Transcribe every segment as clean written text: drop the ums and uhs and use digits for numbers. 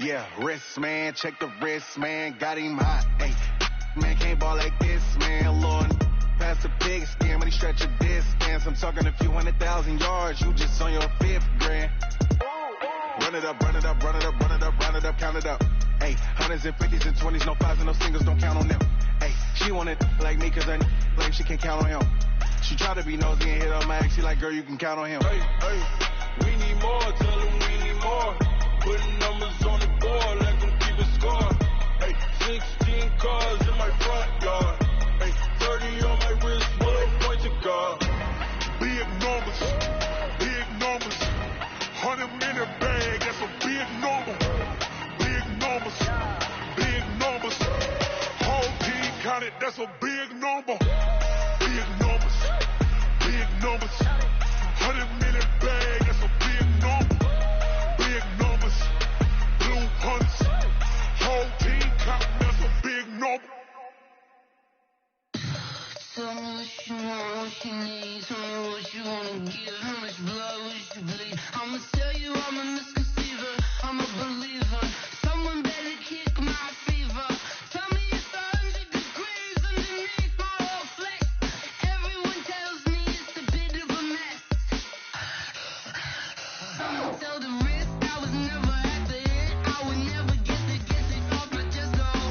Yeah, wrist, man, check the wrist, man, got him hot. Hey, man, can't ball like this, man, Lord. Pass the pig skin when he stretch a distance. I'm talking a few 100,000 yards, you just on your 5th grand. Run it up, run it up, run it up, run it up, run it up, count it up. Hey, hundreds and 50s and 20s, no 5s and no singles, don't count on them. Hey, she want it like me cause her like she can't count on him. She try to be nosy and hit on my ex, she like, girl, you can count on him. Hey, hey, we need more, tell them we need more. Putting numbers on the board, let them keep it score. Hey, 16 cars in my front yard. Hey, 30 on my wrist, bullet point to guard. Big numbers, 100-minute bag, that's a big number. Big numbers, whole team counted, that's a big number. Big numbers, 100-minute bag, that's a big number. Big numbers, blue hunts, whole team counted, that's a big number. Tell me what you want, what you need. Tell me what you wanna give. How much blood would you bleed? I'ma tell you I'm a misconceiver. I'm a believer. Someone better kick my fever. Tell me it's 100 degrees underneath my whole flex. Everyone tells me it's a bit of a mess. Someone tell the risk I was never at the hit. I would never get it off my chest though.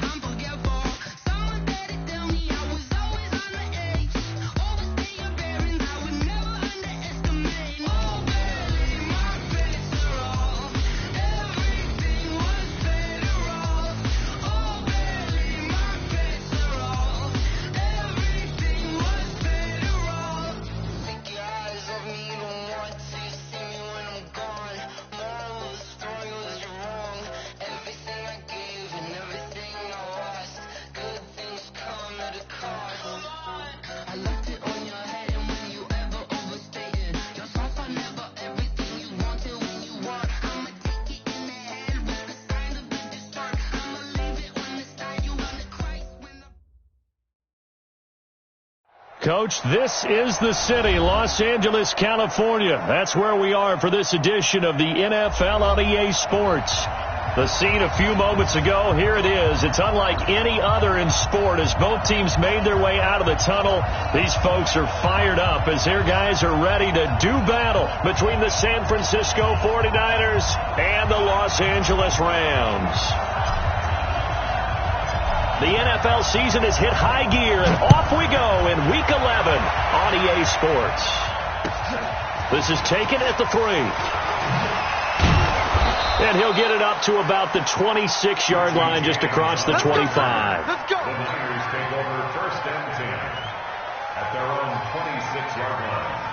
I'm forgetful. Someone better tell me I was always on the edge. Overstay your bearings, I would never underestimate. Oh, barely my face are off. Everything was better off. Oh, barely my face are off. Everything was better off. Take your eyes off me, don't want to see me when I'm gone. Moral of the story was you're wrong. Everything I gave and everything I lost. Good things come at a cost. I left it on your head, and when you ever overstated yourself, I never everything you wanted when you want. I'ma take it in the head with the sign of the distort. I'ma leave it when it's time you want to Christ when the Coach, this is the city, Los Angeles, California. That's where we are for this edition of the NFL on EA Sports. The scene a few moments ago, here it is. It's unlike any other in sport as both teams made their way out of the tunnel. These folks are fired up as their guys are ready to do battle between the San Francisco 49ers and the Los Angeles Rams. The NFL season has hit high gear, and off we go in Week 11 on EA Sports. This is taken at the 3. And he'll get it up to about the 26-yard line just across the 25. Let's go. The Niners take over 1st and 10 at their own 26-yard line.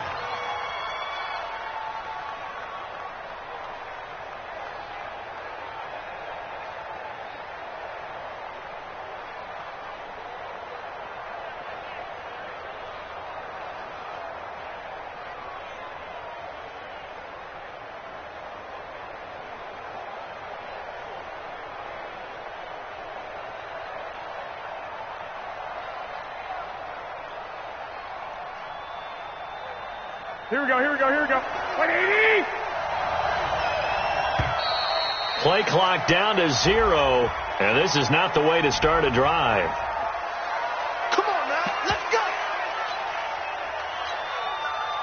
Here we go. 180! Play clock down to 0, and this is not the way to start a drive. Come on now, let's go!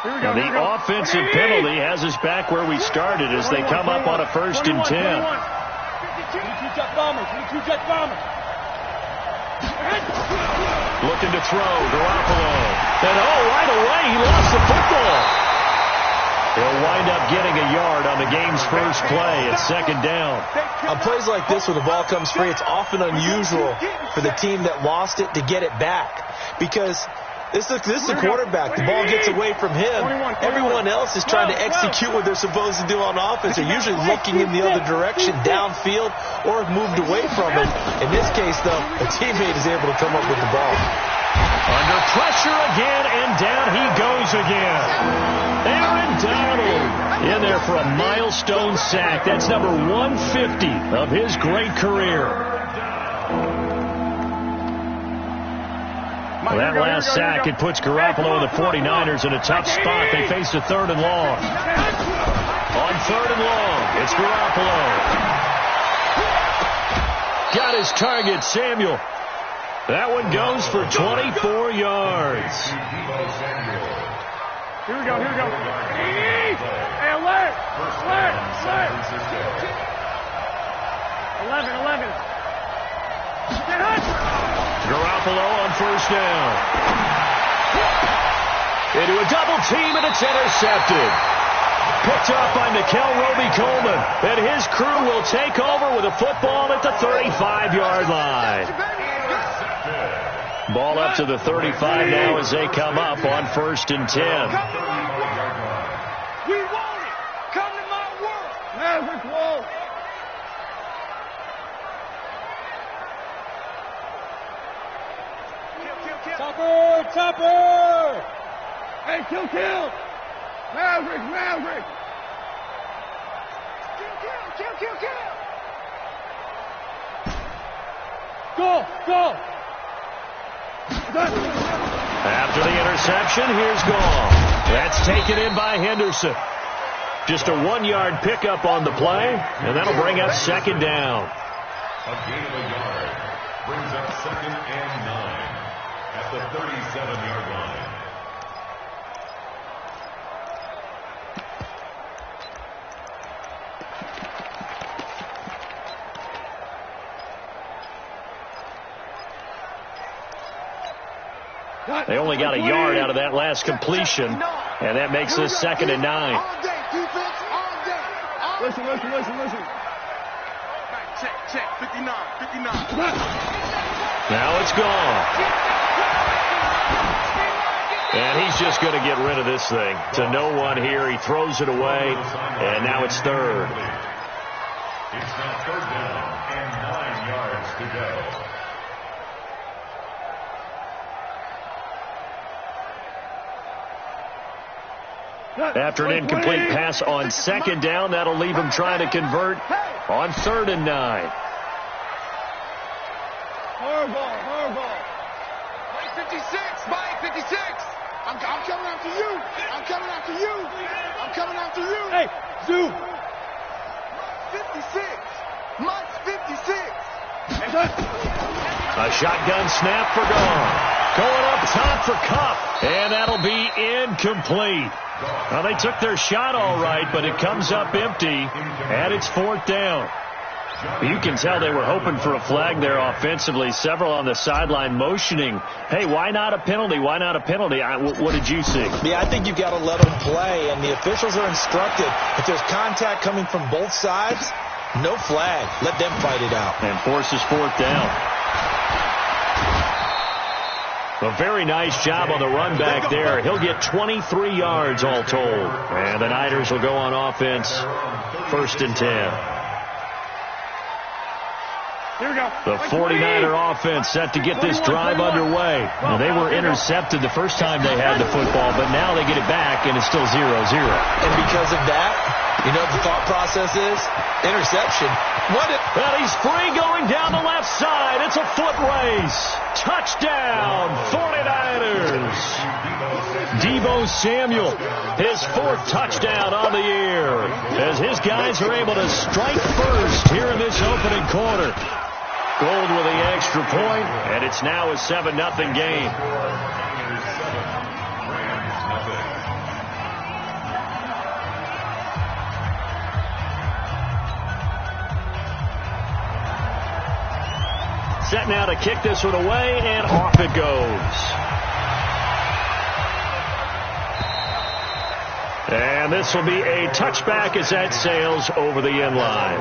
Here we go. The offensive penalty has us back where we started as they come up on a 1st and 10. 22 jet bombers. Looking to throw, Garoppolo. And right away, he lost the football. He'll wind up getting a yard on the game's first play at 2nd down. On plays like this where the ball comes free, it's often unusual for the team that lost it to get it back. Because this is the quarterback. The ball gets away from him. Everyone else is trying to execute what they're supposed to do on offense. They're usually looking in the other direction, downfield, or have moved away from it. In this case, though, a teammate is able to come up with the ball. Under pressure again, and down he goes again. Aaron Donald in there for a milestone sack. That's number 150 of his great career. Well, that last sack, it puts Garoppolo and the 49ers in a tough spot. They face a 3rd and long. On 3rd and long, it's Garoppolo. got his target, Samuel. That one goes for 24 yards. Here we go, here we go. Hey, alert! 11. Garoppolo on first down. Into a double team, and it's intercepted. Picked up by Nickel Roby-Coleman. And his crew will take over with a football at the 35-yard line. Ball up to the 35 now as they come up on 1st and 10. We want it. Come to my world. Maverick wall. Topper. Hey, kill. Maverick. Kill. Go. After the interception, here's Gall. That's taken in by Henderson. Just a 1-yard pickup on the play, and that'll bring up 2nd down. A gain of a yard brings up 2nd and 9 at the 37-yard line. They only got a yard out of that last completion, and that makes this 2nd and 9. Listen. Check. 59. Now it's gone. And he's just going to get rid of this thing. To no one here. He throws it away, and now it's 3rd. It's now 3rd down and 9 yards to go. After an incomplete pass on 2nd down, that'll leave him trying to convert on 3rd and 9. Hardball. Mike 56. I'm coming after you. Hey, Zoo. Mike's 56. A shotgun snap for Gall. Going up top for Cup, and that'll be incomplete. Well, they took their shot all right, but it comes up empty, and it's 4th down. You can tell they were hoping for a flag there offensively. Several on the sideline motioning, hey, why not a penalty? What did you see? Yeah, I think you've got to let them play, and the officials are instructed. If there's contact coming from both sides, no flag. Let them fight it out. And forces 4th down. A very nice job on the run back there. He'll get 23 yards all told. And the Niners will go on offense 1st and 10. Here we go. The 49er offense set to get this drive underway. Now, they were intercepted the first time they had the football, but now they get it back, and it's still 0-0. And because of that, you know what the thought process is? Interception. Well, he's free going down the left side. It's a foot race. Touchdown, 49ers. Deebo Samuel, his 4th touchdown on the year, as his guys are able to strike first here in this opening quarter. Gold with the extra point, and it's now a 7-0 game. Set now to kick this one away, and off it goes. And this will be a touchback as that sails over the end line.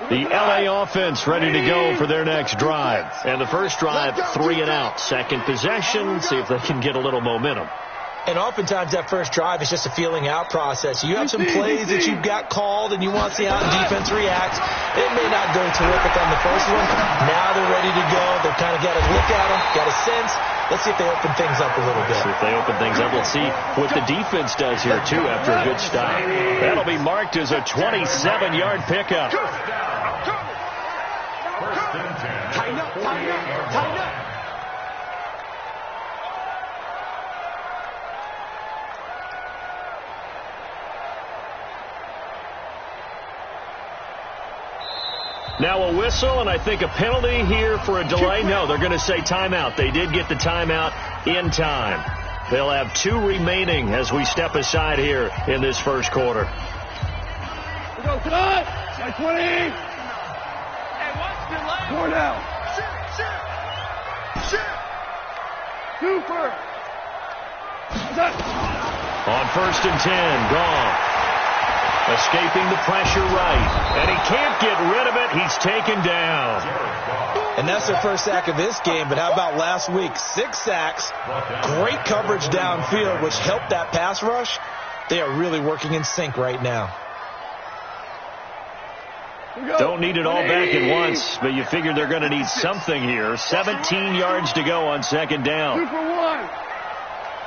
The LA offense ready to go for their next drive. And the first drive, 3 and out. Second possession, see if they can get a little momentum. And oftentimes that first drive is just a feeling out process. You have some plays that you've got called and you want to see how the defense reacts. It may not go terrific on the first one. Now they're ready to go. They've kind of got to look at them, got a sense. Let's see if they open things up a little bit. See if they open things up. Let's see what the defense does here, too, after a good stop. That'll be marked as a 27-yard pickup. First and 10. Tighten up, tighten up, tighten up. Now a whistle, and I think a penalty here for a delay. No, they're going to say timeout. They did get the timeout in time. They'll have 2 remaining as we step aside here in this first quarter. We go tonight. By 20. Hey, what's delay? 4 down. Shoot. 2 first. On first and 10, gone. Escaping the pressure right. And he can't get rid of it. He's taken down. And that's their first sack of this game, but how about last week? 6 sacks, great coverage downfield, which helped that pass rush. They are really working in sync right now. Don't need it all back at once, but you figure they're going to need something here. 17 yards to go on second down. 2 for 1.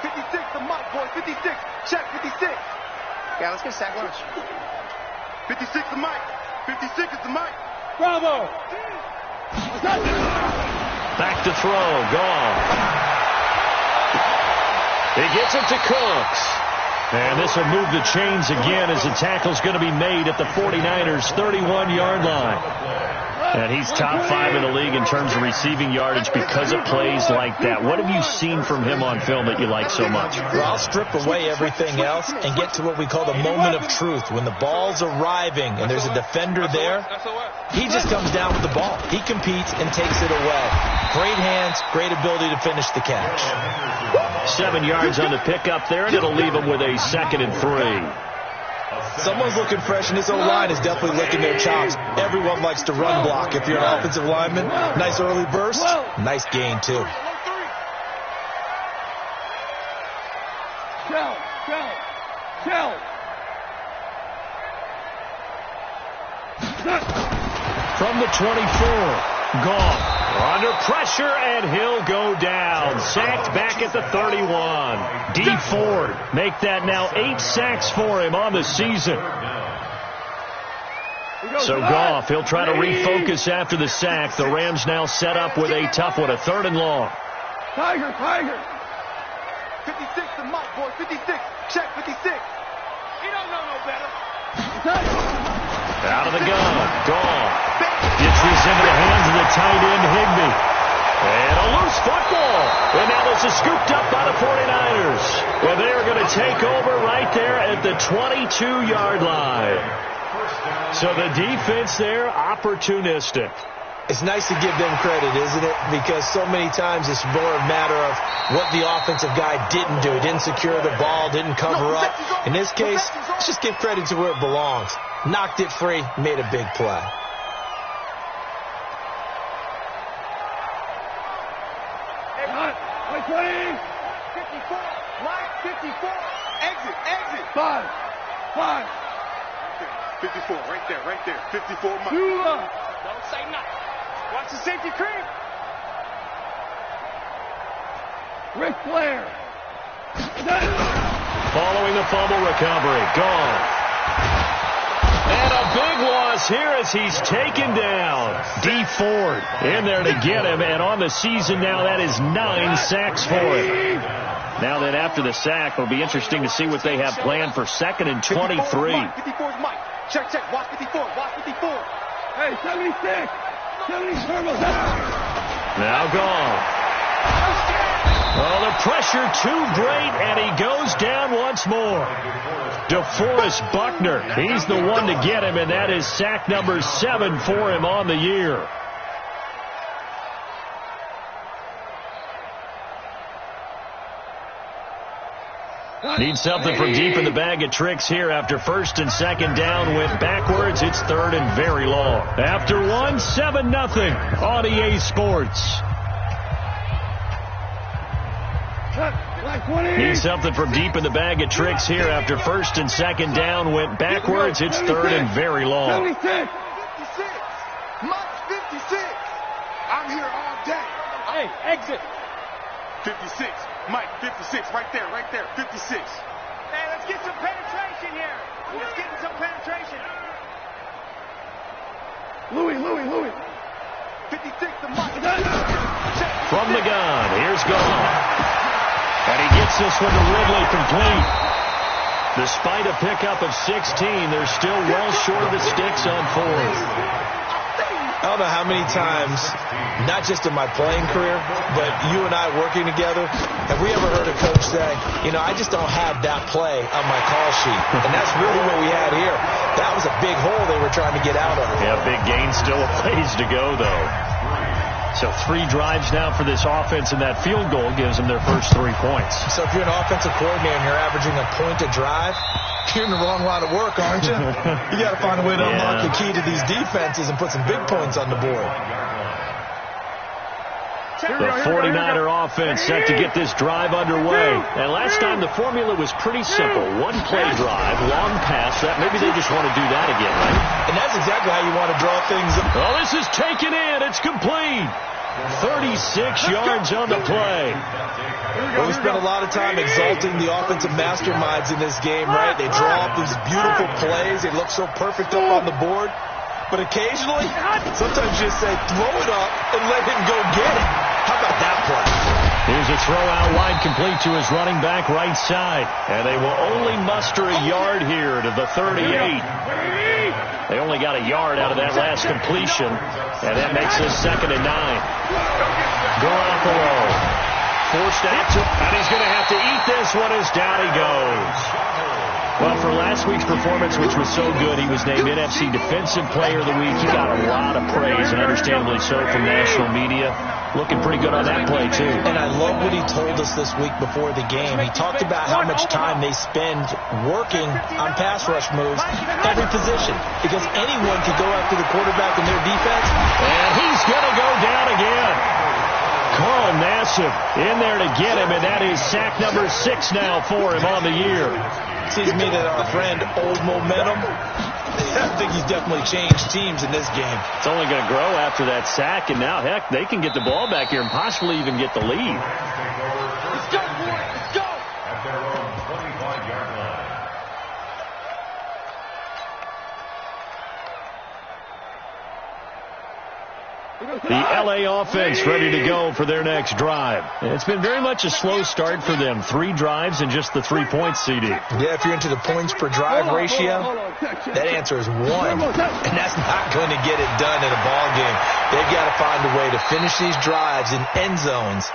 56, the mic, boy. 56. Check, 56. Yeah, let's get a sack lunch. 56 the mic. 56 is the mic. Bravo. Back to throw. Gone. He gets it to Cooks. And this will move the chains again as the tackle's going to be made at the 49ers' 31-yard line. And he's top 5 in the league in terms of receiving yardage because of plays like that. What have you seen from him on film that you like so much? Well, I'll strip away everything else and get to what we call the moment of truth. When the ball's arriving and there's a defender there, he just comes down with the ball. He competes and takes it away. Great hands, great ability to finish the catch. 7 yards on the pickup there, and it'll leave him with a 2nd and 3. Someone's looking fresh, and this O-line is definitely licking their chops. Everyone likes to run block. If you're an offensive lineman, nice early burst, nice gain, too. Shell. From the 24, gone. Under pressure, and he'll go down. Sacked back at the 31. D. Ford make that now 8 sacks for him on the season. So Goff, he'll try to refocus after the sack. The Rams now set up with a tough one, a 3rd and long. Tiger. 56 the mic, boy. 56. Check, 56. He don't know no better. Out of the gun. Gone. Gets this into the hands of the tight end, Higbee. And a loose football. And now this is scooped up by the 49ers. Well, they are going to take over right there at the 22-yard line. So the defense there, opportunistic. It's nice to give them credit, isn't it? Because so many times it's more a matter of what the offensive guy didn't do. Didn't secure the ball, didn't cover up. In this case, let's just give credit to where it belongs. Knocked it free, made a big play. Hey, 20. 54. Mike, 54. Exit. 5. 54, right there. 54, Mike. Don't say nothing. Watch the safety creep. Ric Flair. Following the fumble recovery. Gone. And a big loss here as he's taken down. D. Ford in there to get him. And on the season now, that is 9 sacks for him. Now then, after the sack, it'll be interesting to see what they have planned for 2nd and 23. 54's Mike. Check. Watch 54. Hey, 76. 70 turbo. Now gone. Oh, the pressure too great, and he goes down once more. DeForest Buckner, he's the one to get him, and that is sack number 7 for him on the year. Need something from deep in the bag of tricks here after 1st and 2nd down. Went backwards. It's 3rd and very long. After 1, 7-0 on EA Sports. Need something from deep in the bag of tricks here after 1st and 2nd down. Went backwards. It's 3rd and very long. 56. Mike, 56. I'm here all day. Hey, exit. 56. Mike, 56. Right there. 56. Hey, let's get some penetration here. Let's get some penetration. Louis. 56 to Mike. From the gun, here's Goff. And he gets this one to Ridley complete. Despite a pickup of 16, they're still well short of the sticks on fourth. I don't know how many times, not just in my playing career, but you and I working together, have we ever heard a coach say, you know, I just don't have that play on my call sheet. And that's really what we had here. That was a big hole they were trying to get out of. Yeah, big gain, still a ways to go, though. So 3 drives now for this offense, and that field goal gives them their first 3 points. So if you're an offensive coordinator and you're averaging a point a drive, you're in the wrong line of work, aren't you? You got to find a way to unlock the key to these defenses and put some big points on the board. The 49er offense set to get this drive underway. And last time the formula was pretty simple. 1 play drive, long pass. That maybe they just want to do that again, right? And that's exactly how you want to draw things up. Oh, this is taken in. It's complete. 36 yards on the play. Well, we spent a lot of time exalting the offensive masterminds in this game, right? They draw up these beautiful plays. They look so perfect up on the board. But occasionally, sometimes you just say, throw it up and let him go get it. How about that play? Here's a throw out wide complete to his running back right side. And they will only muster a yard here to the 38. They only got a yard out of that last completion. And that makes this 2nd and 9. Garoppolo forced out to, and he's going to have to eat this one as down he goes. Well, for last week's performance, which was so good, he was named NFC Defensive Player of the Week. He got a lot of praise, and understandably so, from national media. Looking pretty good on that play, too. And I love what he told us this week before the game. He talked about how much time they spend working on pass rush moves, every position, because anyone could go after the quarterback in their defense. And he's going to go down again. Carl Nassib in there to get him, and that is sack number 6 now for him on the year. Seems to me that our friend Old Momentum, I think he's definitely changed teams in this game. It's only going to grow after that sack, and now, heck, they can get the ball back here and possibly even get the lead. Let's go, boy. Let's go. At their own 25-yard line. The LA offense ready to go for their next drive. It's been very much a slow start for them. 3 drives and just the 3 points, CD. Yeah, if you're into the points per drive ratio, that answer is 1. And that's not going to get it done in a ball game. They've got to find a way to finish these drives in end zones,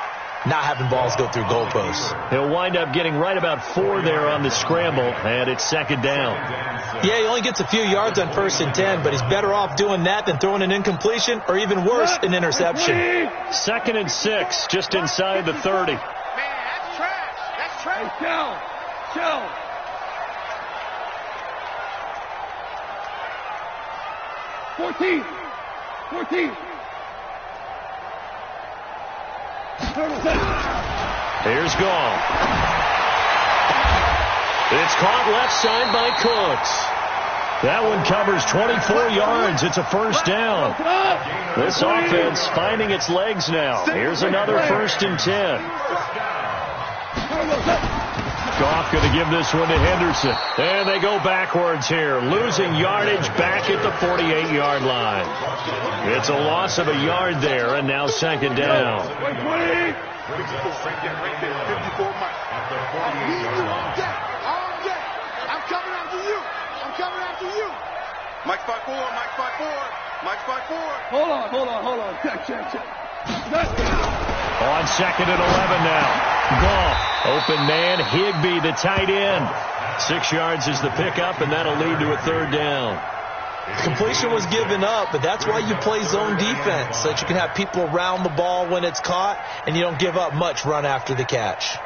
not having balls go through goalposts. He'll wind up getting right about 4 there on the scramble, and it's 2nd down. Yeah, he only gets a few yards on 1st and 10, but he's better off doing that than throwing an incompletion or even worse, an interception. 2nd and 6, just inside the 30. Man, that's trash. That's trash. Chill. 14. Here's Goff. It's caught left side by Cooks. That one covers 24 yards. It's a 1st down. This offense finding its legs now. Here's another 1st and 10. Goff going to give this one to Henderson. And they go backwards here, losing yardage back at the 48-yard line. It's a loss of a yard there, and now 2nd down. 54 Mike. At the 48-yard line. I'm coming after you. Mike 5-4. Mike 5-4. Hold on. Check. On 2nd and 11 now. Goff, open man, Higbee, the tight end. 6 yards is the pickup, and that'll lead to a 3rd down. Completion was given up, but that's why you play zone defense, so that you can have people around the ball when it's caught, and you don't give up much run after the catch.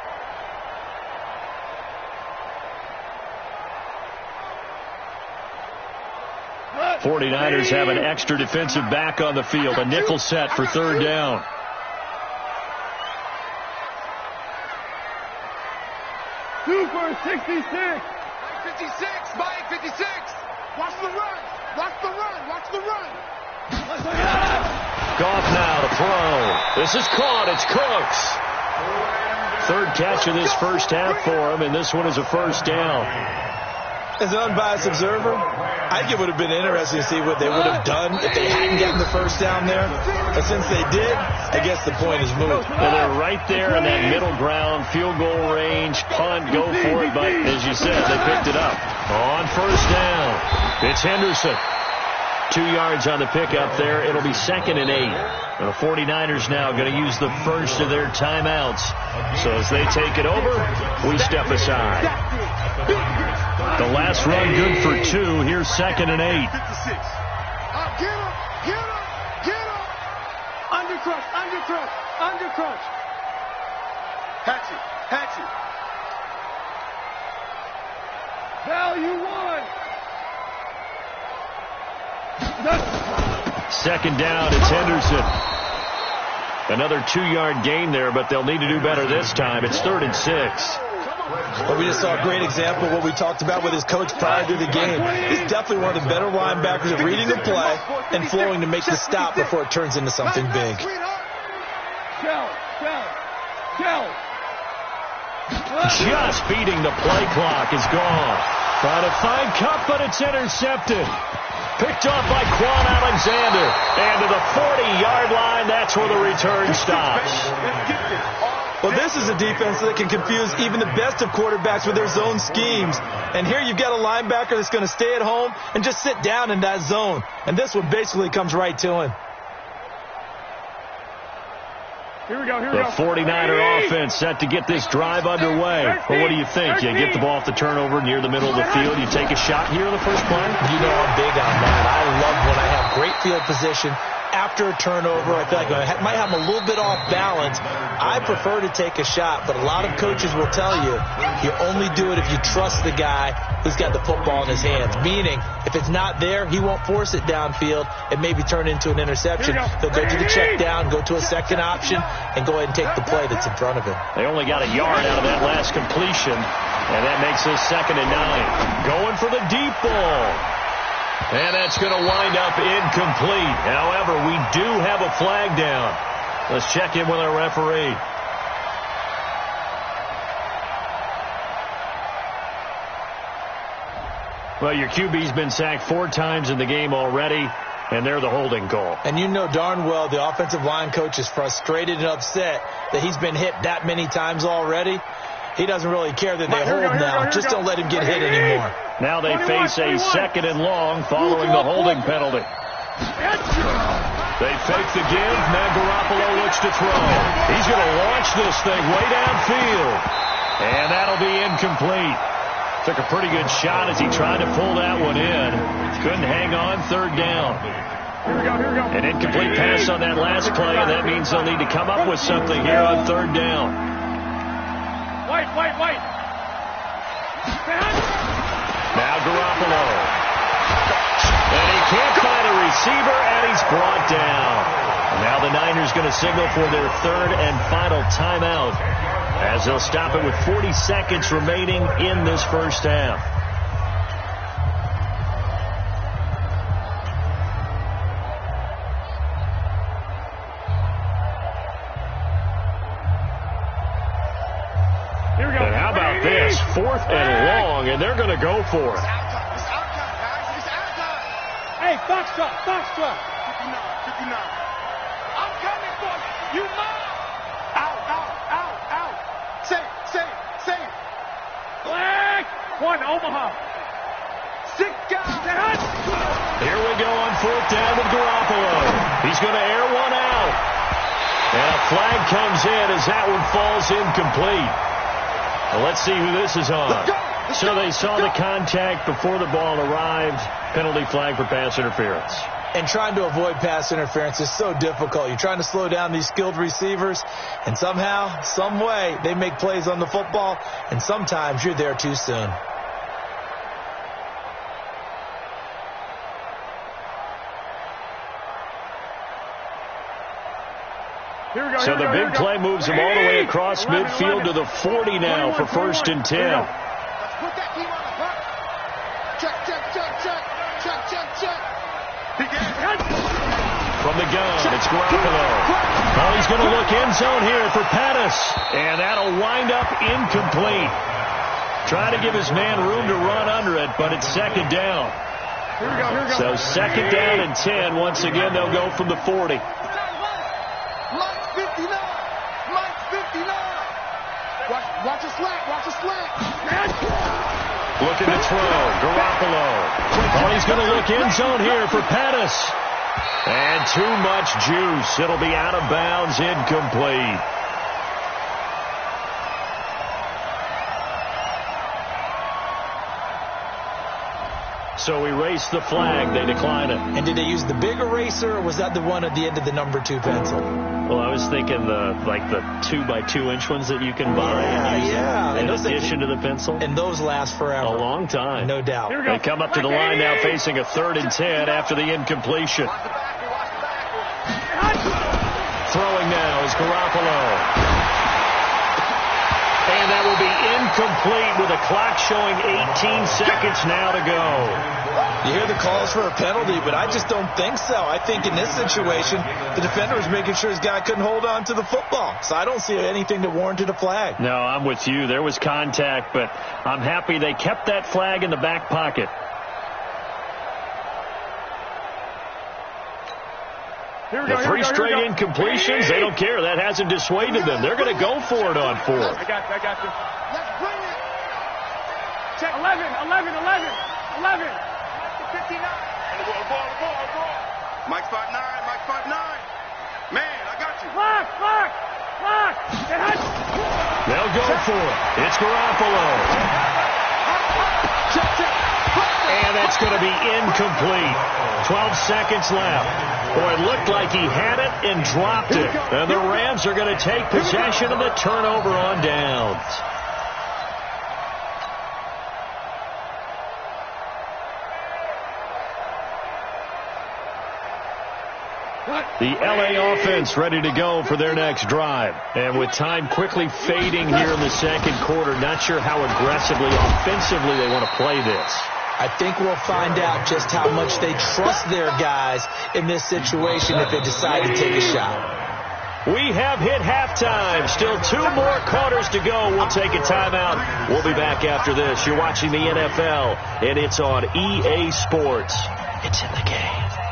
The 49ers have an extra defensive back on the field, a nickel set for 3rd down. Two for 66. 56. Mike 56. Watch the run. Goff now to throw. This is caught. It's Cooks. 3rd catch of this 1st half for him, and this one is a 1st down. As an unbiased observer, I think it would have been interesting to see what they would have done if they hadn't gotten the first down there. But since they did, I guess the point is moot. Well, they're right there in that middle ground, field goal range, punt, go for it. But as you said, they picked it up. On first down, it's Henderson. 2 yards on the pickup there. It'll be 2nd and 8. The 49ers now going to use the first of their timeouts. So as they take it over, we step aside. The last run good for 2. Here's 2nd and 8. Get him! Get him! Get him! Undercrush! Undercrush! Undercrush! Hatchet! Hatchet! Value 1. 2nd down, it's Henderson. Another 2-yard gain there, but they'll need to do better this time. It's 3rd and 6. But we just saw a great example of what we talked about with his coach prior to the game. He's definitely one of the better linebackers at reading the play and flowing to make the stop before it turns into something big. Just beating the play clock is gone. Trying to find Cup, but it's intercepted. Picked off by Quan Alexander. And to the 40-yard line, that's where the return stops. Well, this is a defense that can confuse even the best of quarterbacks with their zone schemes. And here you've got a linebacker that's going to stay at home and just sit down in that zone. And this one basically comes right to him. Here we go. The 49er offense set to get this drive underway. Well, what do you think? You get the ball off the turnover near the middle of the field. You take a shot here in the first play? You know I'm big on that. I love when I have great field position after a turnover. I feel like I might have them a little bit off balance. I prefer to take a shot, but a lot of coaches will tell you only do it if you trust the guy who's got the football in his hands. Meaning, if it's not there, he won't force it downfield and maybe turn into an interception. He'll go to the check down, go to a second option, and go ahead and take the play that's in front of him. They only got a yard out of that last completion, and that makes this 2nd and 9. Going for the deep ball. And that's going to wind up incomplete. However, we do have a flag down. Let's check in with our referee. Well, your QB's been sacked 4 times in the game already, and they're the holding call. And you know darn well the offensive line coach is frustrated and upset that he's been hit that many times already. He doesn't really care that they hold now. Just don't let him get hit anymore. Now they face a 2nd and long following the holding penalty. They fake the give. Now Garoppolo looks to throw. He's going to launch this thing way downfield. And that'll be incomplete. Took a pretty good shot as he tried to pull that one in. Couldn't hang on. 3rd down. An incomplete pass on that last play, and that means they'll need to come up with something here on 3rd down. White. Now Garoppolo. And he can't find a receiver, and he's brought down. And now the Niners going to signal for their 3rd and final timeout as they'll stop it with 40 seconds remaining in this first half. And how about this? 4th and long, and they're going to go for it. Hey, Foxtrot. 59. I'm coming for you. You know. Out. Safe. Flag. 1, Omaha. 6 guys. Here we go on 4th down with Garoppolo. He's going to air one out. And a flag comes in as that one falls incomplete. Well, let's see who this is on. So they saw the contact before the ball arrived. Penalty flag for pass interference. And trying to avoid pass interference is so difficult. You're trying to slow down these skilled receivers, and somehow, some way, they make plays on the football, and sometimes you're there too soon. So the big play moves them all the way across midfield to the 40 now for 1st and 10. Let's put that team on the hunt. Check. From the gun, it's Garoppolo. Oh, he's going to look end zone here for Pettis. And that'll wind up incomplete. Trying to give his man room to run under it, but it's second down. Here we go. So second down and 10. Once again, they'll go from the 40. Mike's 59. Mike's 59. Watch a slant. Looking to throw. Garoppolo. Oh, he's going to look end zone here for Pettis. And too much juice. It'll be out of bounds, incomplete. So we race the flag. They decline it. And did they use the big eraser, or was that the one at the end of the number 2 pencil? Well, I was thinking the 2x2-inch ones that you can buy and use in addition to the pencil. And those last forever. A long time. No doubt. They come up to the line now facing a 3rd and 10 after the incompletion. Throwing now is Garoppolo. And that will be incomplete with a clock showing 18 seconds now to go. You hear the calls for a penalty, but I just don't think so. I think in this situation, the defender was making sure his guy couldn't hold on to the football. So I don't see anything that warranted a flag. No, I'm with you. There was contact, but I'm happy they kept that flag in the back pocket. The 3 straight incompletions, they don't care. That hasn't dissuaded them. They're going to go for it on 4th. I got you. Let's bring it. Check 11. 59. Mike's 5'9. Man, I got you. Lock. They'll go for it. It's Garoppolo. And that's going to be incomplete. 12 seconds left. Boy, it looked like he had it and dropped it. And the Rams are going to take possession of the turnover on downs. The LA offense ready to go for their next drive. And with time quickly fading here in the second quarter, not sure how aggressively, offensively they want to play this. I think we'll find out just how much they trust their guys in this situation if they decide to take a shot. We have hit halftime. Still 2 more quarters to go. We'll take a timeout. We'll be back after this. You're watching the NFL, and it's on EA Sports. It's in the game.